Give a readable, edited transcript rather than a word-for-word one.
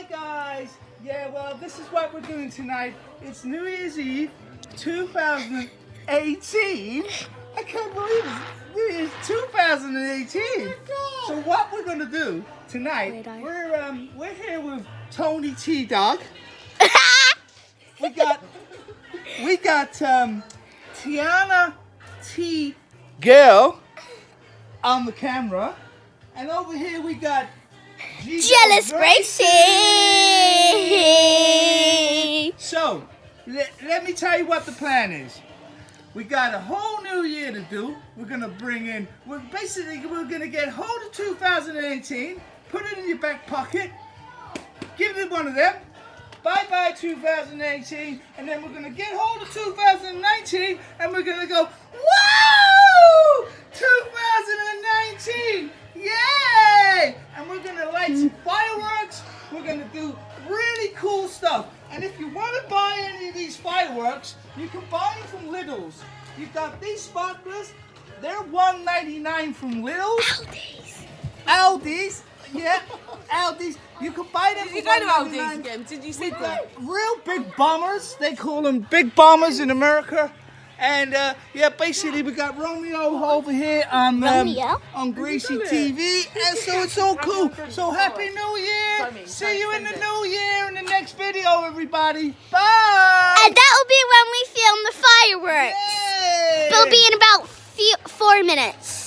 Hi guys! Yeah, well, this is what we're doing tonight. It's New Year's Eve 2018. I can't believe it's New Year's 2018. So what we're gonna do tonight, we're here with Tony T Dog. We got Tiana T Girl on the camera, and over here we got Jealous Gracie! So, let me tell you what the plan is. We got a whole new year to do. We're gonna bring in, we're gonna get hold of 2018, put it in your back pocket, give it one of them, bye-bye 2018, and then we're gonna get hold of 2019, and we're gonna go, whoa! 2019! Yay! And we're gonna light some fireworks. We're gonna do really cool stuff. And if you want to buy any of these fireworks, you can buy them from Lidl's. You got these sparklers. They're $1.99 from Lidl's. Aldi's. Yeah, Aldi's. You can buy them. Did you go to Aldi's again? Did you see that? Real big bombers. They call them big bombers in America. And yeah, basically we got Romeo over here on Gracie TV, and so it's all cool. So happy New Year! See you in the new year in the next video, everybody. Bye. And that will be when we film the fireworks. Yay! It'll be in about 4 minutes.